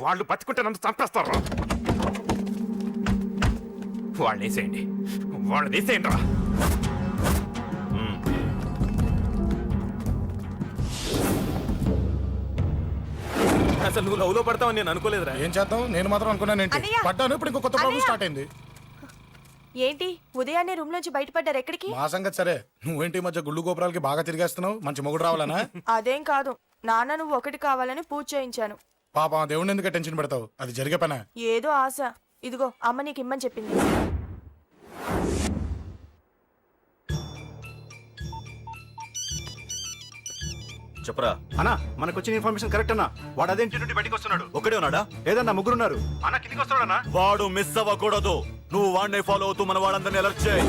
వాళ్ళు బతుకుంటే నన్ను చంపేస్తారా? వాళ్ళని వేసేయండి, వాళ్ళని వేసేయండి రా. అసలు నువ్వు లవ్లో పడతావని నేను అనుకోలేదురా. ఏం చేద్దాం, నేను మాత్రం అనుకున్నాను ఏంటి, పడ్డాను. ఇప్పుడు ఇంకో కొత్త ప్రాబ్లం స్టార్ట్ అయింది. ఏంటి ఉదయాన్నే రూమ్ నుంచి బయటపడ్డారు? ఎక్కడికి? మా సంగతి సరే, నువ్వేంటి ఈ మధ్య గుళ్ళు గోపురాలకి బాగా తిరిగేస్తున్నావు? మంచి మొగుడు రావాలనా? అదేం కాదు, నాన్న నువ్వు ఒకటి కావాలని పూజ చేయించాను. పాప దేవుడిని ఎందుకు టెన్షన్ పెడతావు? అది జరిగే పనా? ఏదో ఆశ. ఇదిగో అమ్మ నీకు ఇమ్మని చెప్పింది. చెప్పరా అన్నా, మనకు వచ్చిన ఇన్ఫర్మేషన్ కరెక్ట్ అన్నా. వాడు అదేంటి నుండి బయటికి వస్తున్నాడు. ఒక్కడే ఉన్నాడా? ఏదన్నా ముగ్గురున్నారు. అన్న కిందికి వస్తాడన్నా. వాడు మిస్ అవ్వకూడదు. నువ్వు వాడిని ఫాలో అవుతూ మన వాళ్ళందరినీ అలర్ట్ చేయి.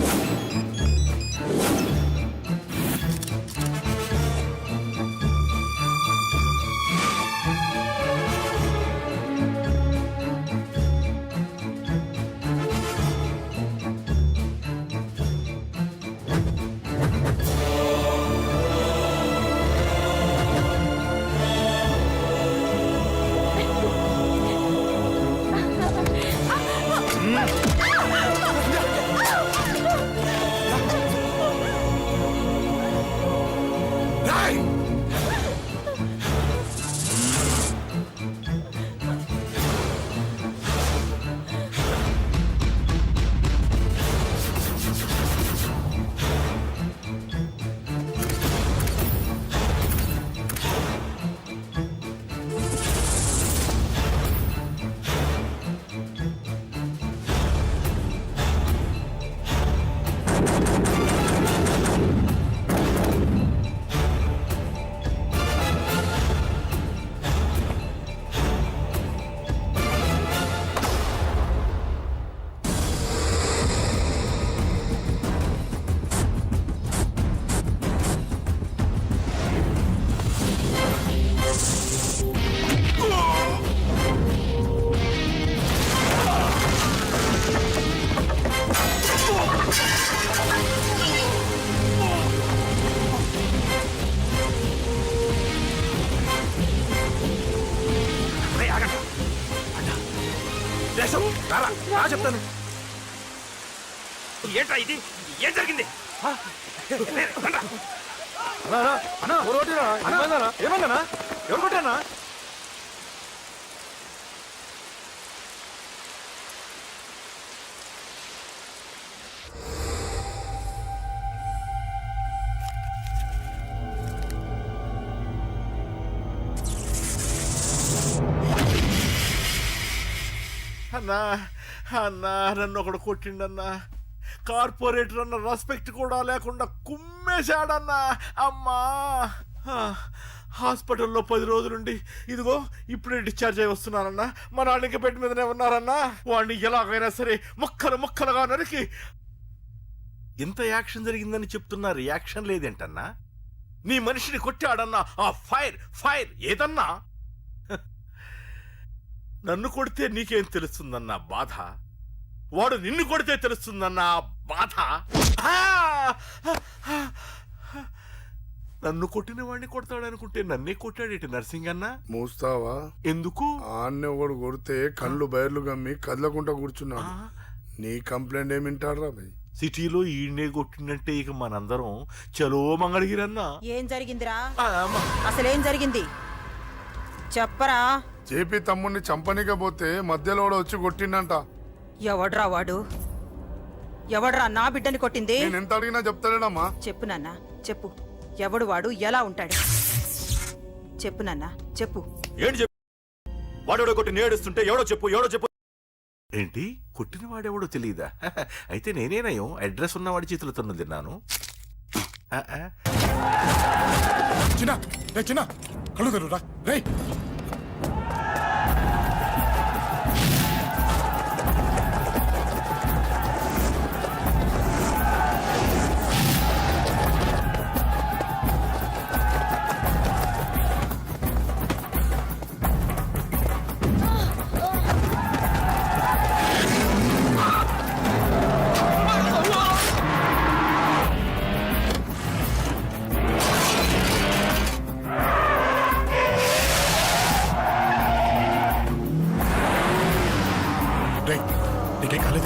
చెప్తాను. ఏంట్రా ఇది? ఏం జరిగింది? ఏమన్నా ఎవరు కొట్టానా? అన్నా అన్నా, నన్ను ఒకడు కొట్టిండన్నా. కార్పొరేటర్ అన్న రెస్పెక్ట్ కూడా లేకుండా కుమ్మేశాడన్నా. అమ్మా, హాస్పిటల్లో 10 రోజులుండి ఇదిగో ఇప్పుడే డిశ్చార్జ్ అయి వస్తున్నానన్నా. మా నాన్నకి బెడ్ మీదనే ఉన్నారన్నా. వాడిని ఎలాగైనా సరే ముక్కలు ముక్కలుగా నరికి. ఇంత యాక్షన్ జరిగిందని చెప్తున్నా, రియాక్షన్ లేదేంటన్నా? నీ మనిషిని కొట్టాడన్నా. ఆ ఫైర్ ఫైర్ ఏదన్నా? నన్ను కొడితే నీకేం తెలుస్తుందన్న బాధ, వాడు నిన్ను కొడితే తెలుస్తుందన్న బాధ. నన్ను కొట్టిన వాడిని కొడతాడనుకుంటే నన్నే కొట్టాడేటి నర్సింగన్న. మూస్తావా? ఎందుకు? ఆన్నే ఒకడు కొడితే కళ్ళు బయర్లు గమ్మి కదలకుండా కూర్చున్నాడు. నీ కంప్లైంట్ ఏమి వింటారా భయ్? సిటీలో ఈయనే కొట్టిందంటే ఇక మనందరం చలో మంగళగిరన్నా. ఏం జరిగిందిరా? అసలేం జరిగింది చెప్పరా? జేపీ తమ్ముడిని చంపనీకపోతే మధ్యలో వచ్చి కొట్టిండంట. ఎవడ్రా వాడు? ఎవడ్రా నా బిడ్డని కొట్టింది? నేను ఎంత అడిగినా చెప్తాడేనమ్మా. చెప్పు నాన్న, చెప్పు. ఎవడు వాడు? ఎలా ఉంటాడు? చెప్పు నాన్న, చెప్పు. ఏంటి చెప్పు? వాడెవడో కొట్టి నేడుస్తుంటే ఎవడో చెప్పు, ఎవడో చెప్పు. ఏంటి? కొట్టిన వాడెవడో తెలియదా? అయితే నేనేనయం అడ్రస్ ఉన్నవాడి చేతులు తన్ను తిన్నాను. చిన్న చిన్న కళ్ళు తెరురా రే.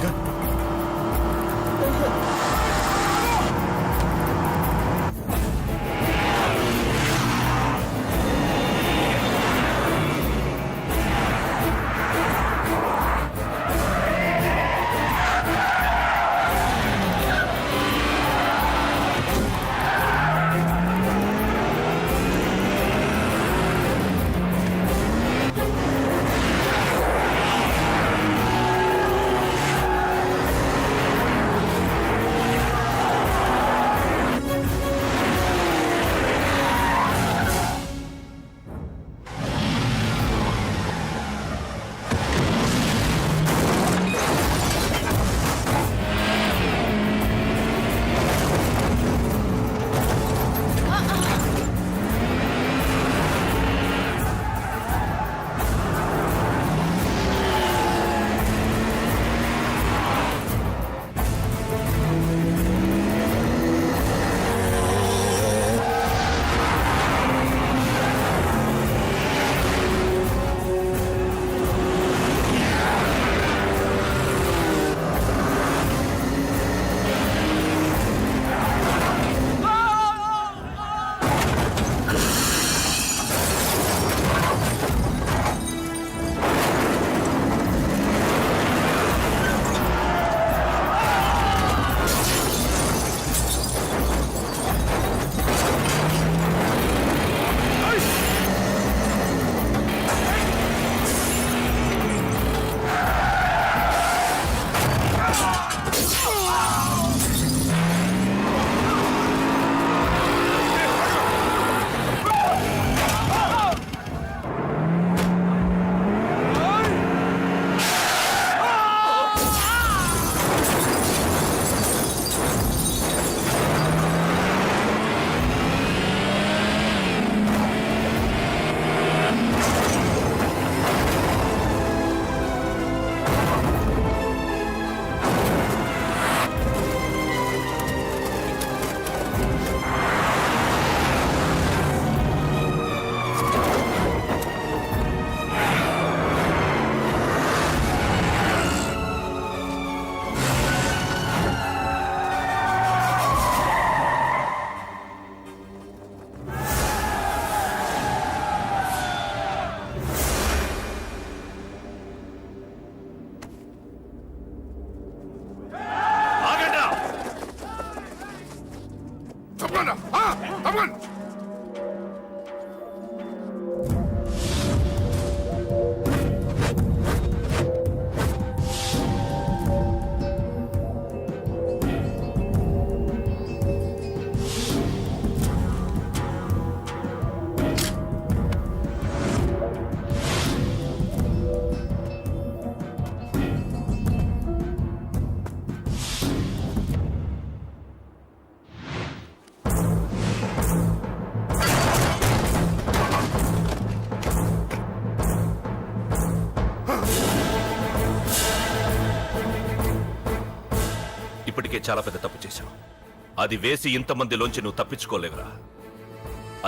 గన్ ఇప్పటికే చాలా పెద్ద తప్పు చేశావు. అది వేసి ఇంతమందిలోంచి నువ్వు తప్పించుకోలేవురా.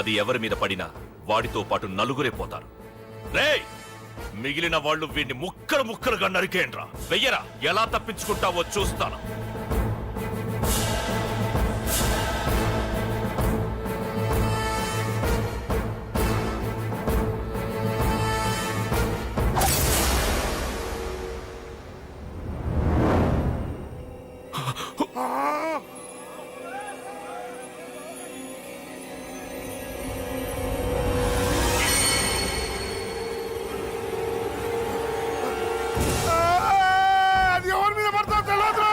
అది ఎవరి మీద పడినా వాడితో పాటు నలుగురే పోతారు. రేయ్, మిగిలిన వాళ్ళు వీడిని ముక్కలు ముక్కలుగా నరికేయండ్రా. వెయ్యరా, ఎలా తప్పించుకుంటావో చూస్తాను. అది ఎవరి మీద పడతా తెలియదురా.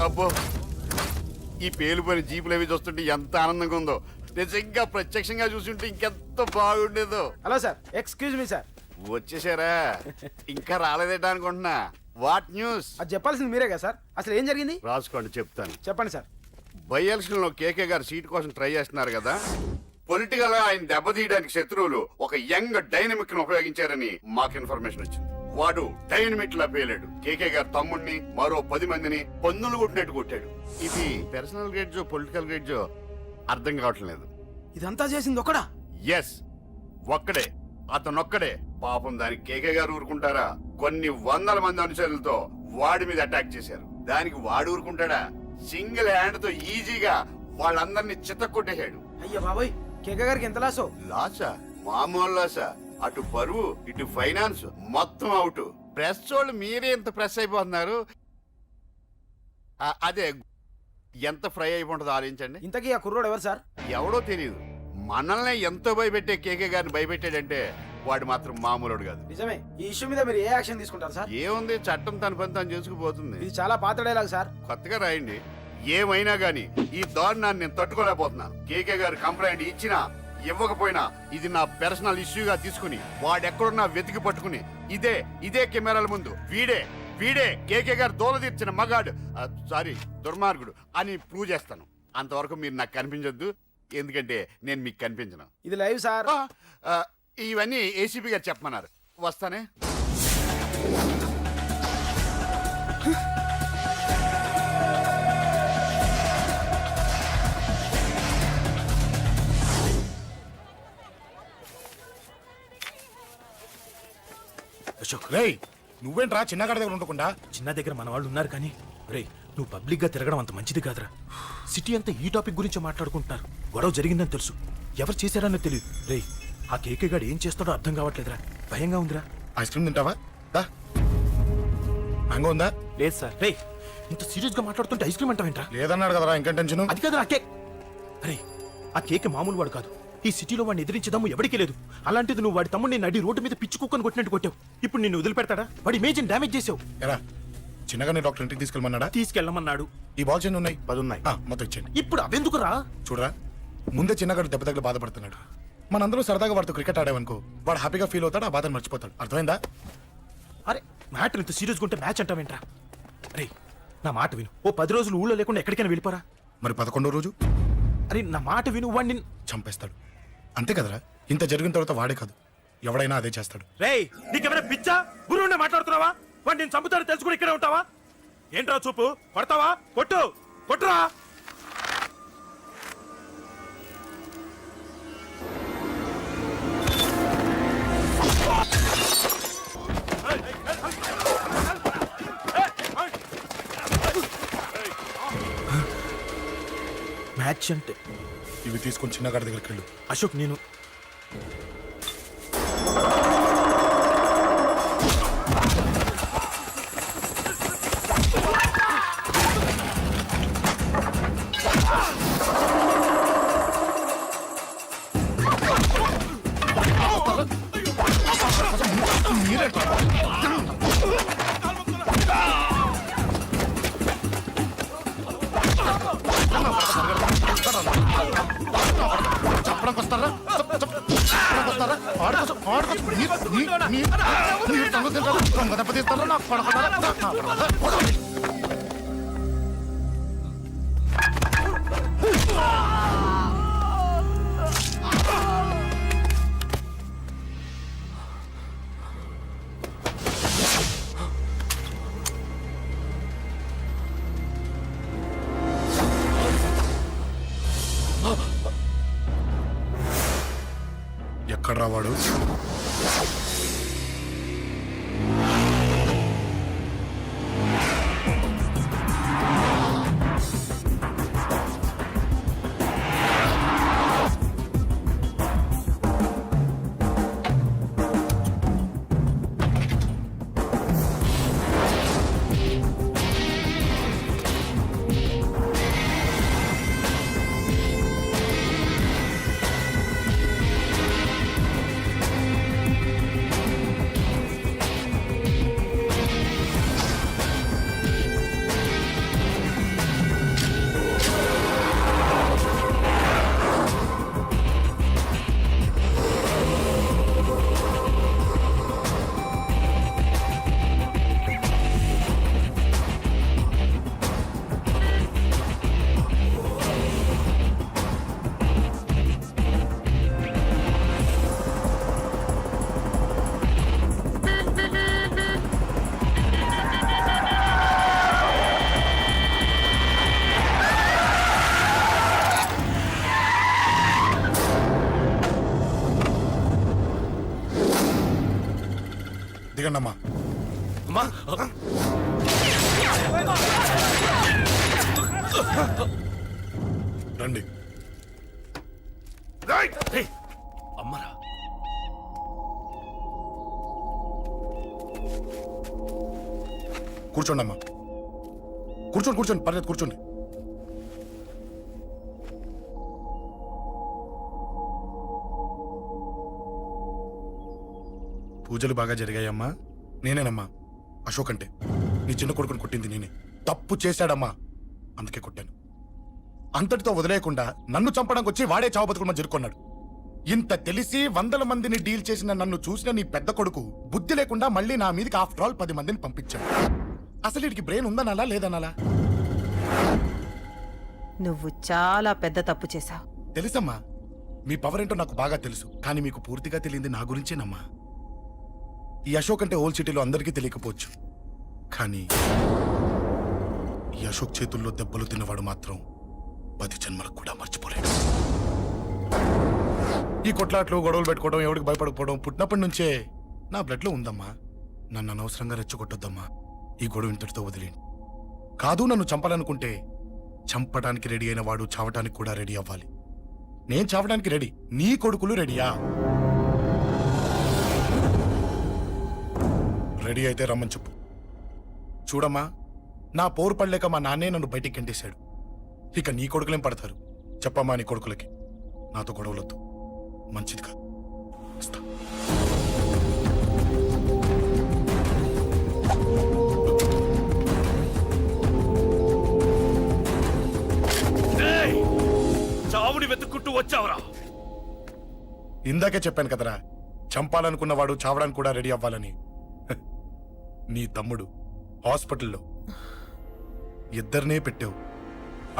అబ్బో ఈ పేలిపోయిన జీపులు అవి చూస్తుంటే ఎంత ఆనందంగా ఉందో. నిజంగా ప్రత్యక్షంగా చూస్తుంటే ఇంకెంత బాగుండేదో. Hello sir, excuse me sir. వచ్చేసారా? ఇంకా రాలేదేటా అనుకుంటున్నా. What news? అది చెప్పాల్సింది మీరే కదా సార్. అసలు ఏం జరిగింది రాసుకోండి, చెప్తాను. చెప్పండి సార్. బై ఎలక్షన్ లో కేకే గారు సీట్ కోసం ట్రై చేస్తున్నారు కదా. పొలిటికల్ గా ఆయన దెబ్బతీయడానికి శత్రువులు ఒక యంగ్ డైనమిక్ ను ఉపయోగించారని మాకు ఇన్ఫర్మేషన్ వచ్చింది. వాడు డైనమిక్ లా పేలాడు. కేకే గారు తమ్ముడిని మరో 10 మందిని పన్నులు కొట్టినట్టు కొట్టాడు. ఇది పర్సనల్ గ్రేడ్జో పొలిటికల్ గ్రేడ్జో అర్థం కావట్లేదు. ఇదంతా చేసింది ఒకడా? ఎస్, ఒక్కడే, అతనొక్కడే. పాపం దానికి కేకే గారు ఊరుకుంటారా? కొన్ని వందల మంది అనుచరులతో వాడి మీద అటాక్ చేశారు. దానికి వాడు ఊరుకుంటాడా? సింగిల్ హ్యాండ్ తో ఈజీగా వాళ్ళందరినీ చితక్కొట్టేశాడు. అయ్యా బాబాయ్, కేకే గారికి ఎంత లాసో? లాసా? మామూలు లాసా? అటు పరువు ఇటు ఫైనాన్స్ మొత్తం అవుట్. ప్రెస్ వాళ్ళు మీరే ఎంత ప్రెస్ అయిపోతున్నారు. అదే ఎంత ఫ్రై అయిపోతుందో ఆలోచించండి. ఇంతకీ ఆ కుర్రోడు ఎవరు సార్? ఎవడో తెలియదు. మనల్ని ఎంతో భయపెట్టే కేకే గారిని భయపెట్టాడంటే వాడు మాత్రం మామూలుడు కాదు. నిజమే. ఈ ఇష్యూ మీద మీరు ఏ యాక్షన్ తీసుకుంటారు సార్? ఏముంది, చట్టం తన పని తను చేసుకుపోతుంది. ఇది చాలా పాత డైలాగ్ సార్. కొత్తగా రాయండి. ఏమైనా గానీ ఈ దారుణాన్ని నేను తట్టుకోలేకపోతున్నాను. కేకే గారు కంప్లైంట్ ఇచ్చినా ఇవ్వకపోయినా ఇది నా పర్సనల్ ఇష్యూగా తీసుకుని వాడెక్కడున్నా వెతికి పట్టుకుని ఇదే కెమెరాల ముందు వీడే కేకే గారు దోల తీర్చిన మగాడు, సారీ దుర్మార్గుడు అని ప్రూవ్ చేస్తాను. అంతవరకు మీరు నాకు కనిపించొద్దు, ఎందుకంటే నేను మీకు కనిపించను. ఇది లైవ్ సార్. ఇవన్నీ ఏసీపీ గారు చెప్పమన్నారు. వస్తానే. అశోక్ రేయ్, నువ్వేంట్రా చిన్నగాడి దగ్గర ఉండకుండా? చిన్న దగ్గర మన వాళ్ళు ఉన్నారు కానీ రే, నువ్వు పబ్లిక్ గా తిరగడం అంత మంచిది కాదురా. సిటీ అంతా ఈ టాపిక్ గురించి మాట్లాడుకుంటున్నారు. గొడవ జరిగిందని తెలుసు, ఎవరు చేశారన్నో తెలియదు. రే, ఆ కేకే గాడు ఏం చేస్తాడో అర్థం కావట్లేదురా. భయంగా ఉందిరా. ఐస్ క్రీమ్ తింటావా? దా. మ్యాంగో ఉందా? లేదు సార్. రే, ఇంత సీరియస్ గా మాట్లాడుతుంటే ఐస్ క్రీమ్ అంటావేంట్రా? లేదన్నాడు కదరా, ఇంకా టెన్షన్. అది కాదు ఆ కేక్. అరే, ఆ కేక్ మామూలు వాడు కాదు. ఈ సిటీలో వాడిని ఎదిరించదమ్ము ఎవరికీ లేదు. అలాంటిది నువ్వు వాడి తమ్ముడిని నడి రోడ్డు మీద పిచ్చి కుక్కను కొట్టినట్టు కొట్టావు. ఇప్పుడు నిన్ను వదిలిపెడతాడా? వాడి ఇమేజ్ని డ్యామేజ్ చేసావు. ఎరా, చిన్నగానే డాక్టర్ ఇంటికి తీసుకెళ్ళమన్నాడా? తీసుకెళ్ళమన్నాడు. ఈ బాల్స్ ఎన్ని ఉన్నాయి? 10 ఉన్నాయి. మొత్తం ఇచ్చేయండి. ఇప్పుడు అవెందుకురా? చూడరా, ముందే చిన్నగాడు దెబ్బ తగిలి బాధపడుతున్నాడు. మనందరూ సరదాగా వాడితో క్రికెట్ ఆడామనుకో, వాడు హ్యాపీగా ఫీల్ అవుతాడు, ఆ బాధను మర్చిపోతాడు. అర్థమైందా? అరే, మ్యాటర్ ఇంత సీరియస్గా ఉంటే మ్యాచ్ అంటావేంట్రా? అరే, నా మాట విను. ఓ 10 రోజులు ఊళ్ళో లేకుండా ఎక్కడికైనా వెళ్ళిపోరా. మరి 11వ రోజు అరే, నా మాట విను. వాడిని చంపేస్తాడు. అంతే కదరా? ఇంత జరిగిన తర్వాత వాడే కాదు, ఎవడైనా అదే చేస్తాడు. రేయ్, నీకేమైనా పిచ్చా? గురువునే మాట్లాడుతున్నావా? వాడు నేను చంపుతాను తెలుసుకుని ఇక్కడే ఉంటావా? ఏంట్రా చూపు? కొడతావా? కొట్టురా. మ్యాచ్ అంటే ఇవి తీసుకొని చిన్నగాడి దగ్గరికి వెళ్ళు. అశోక్, నేను చెప్పడానికి వస్తారా? దెబ్బతీస్తారా? నాకు పడతారా? ఎక్కడ రావాడు? దిగండమ్మా. అమ్మా రండి. రేయ్, అమ్మరా కూర్చోండి అమ్మా. కూర్చోండి కూర్చోండి, పర్లేదు కూర్చోండి. పూజలు బాగా జరిగాయమ్మా. నేనేనమ్మా అశోక్ అంటే. నీ చిన్న కొడుకుని కొట్టింది నేనే. తప్పు చేశాడమ్మా, అందుకే కొట్టాను. అంతటితో వదిలేయకుండా నన్ను చంపడానికి వచ్చి వాడే చావు బతుకుని జరుపుకున్నాడు. ఇంత తెలిసి 100 మందిని డీల్ చేసిన నన్ను చూసిన నీ పెద్ద కొడుకు బుద్ధి లేకుండా మళ్ళీ నా మీదకి ఆఫ్టర్ ఆల్ 10 మందిని పంపించాడు. అసలు వీడికి బ్రెయిన్ ఉందనాలా లేదనాలా? నువ్వు చాలా పెద్ద తప్పు చేశావు. తెలుసమ్మా, మీ పవర్ ఏంటో నాకు బాగా తెలుసు. కానీ మీకు పూర్తిగా తెలియంది నా గురించేనమ్మా. ఈ అశోక్ అంటే ఓల్డ్ సిటీలో అందరికీ తెలియకపోవచ్చు, కానీ ఈ అశోక్ చేతుల్లో దెబ్బలు తిన్నవాడు మాత్రం 10 జన్మలకు కూడా మర్చిపోలేడు. ఈ కొట్లాట్లు గొడవలు పెట్టుకోవడం, ఎవరికి భయపడకపోవడం పుట్టినప్పటి నుంచే నా బ్లడ్ లో ఉందమ్మా. నన్ను అనవసరంగా రెచ్చగొట్టొద్దమ్మా. ఈ గొడవ ఇంతటితో వదిలేండి. కాదు, నన్ను చంపాలనుకుంటే చంపడానికి రెడీ అయిన వాడు చావటానికి కూడా రెడీ అవ్వాలి. నేను చావడానికి రెడీ, నీ కొడుకులు రెడీయా? రెడీ అయితే రమ్మని చెప్పు. చూడమ్మా, నా పోరు పడలేక మా నాన్నే నన్ను బయటికి గంటేశాడు. ఇక నీ కొడుకులేం పడతారు? చెప్పమ్మా నీ కొడుకులకి నాతో గొడవలొద్దు, మంచిది కాదు. వస్తా. రేయ్, చావుని వెతుక్కుంటూ వచ్చావురా. ఇందాకే చెప్పాను కదరా, చంపాలనుకున్నవాడు చావడానికి కూడా రెడీ అవ్వాలని. హ, నీ తమ్ముడు హాస్పిటల్లో ఇద్దరినే పెట్టావు.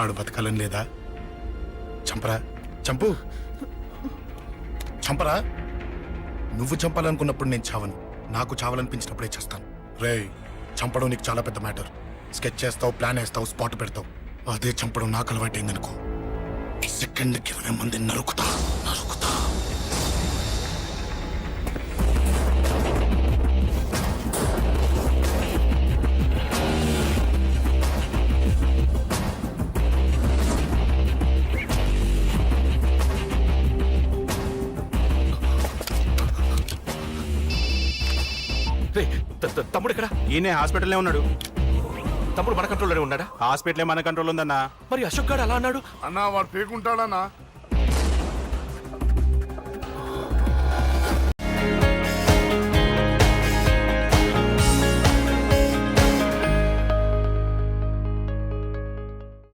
ఆడు బతకాలని లేదా? చంపరా, చంపు, చంపరా. నువ్వు చంపాలనుకున్నప్పుడు నేను చావను, నాకు చావాలనిపించినప్పుడే చేస్తాను. రేయ్, చంపడం నీకు చాలా పెద్ద మ్యాటర్. స్కెచ్ చేస్తావు, ప్లాన్ వేస్తావు, స్పాట్ పెడతావు. అదే చంపడం నాకు అలవాటైందనుకో, సెకండ్కి 20 మందిని నరుకుతా నరుకుతా. రేయ్, తమ్ముడు ఎక్కడ? ఈయనే హాస్పిటల్లో ఉన్నాడు. తమ్ముడు మన కంట్రోల్లోనే ఉన్నాడా? హాస్పిటలే మన కంట్రోల్ ఉందన్నా. మరి అశోక్ గాడు అలా అన్నాడు. అన్నా వాడు పేకుంటాడన్నా.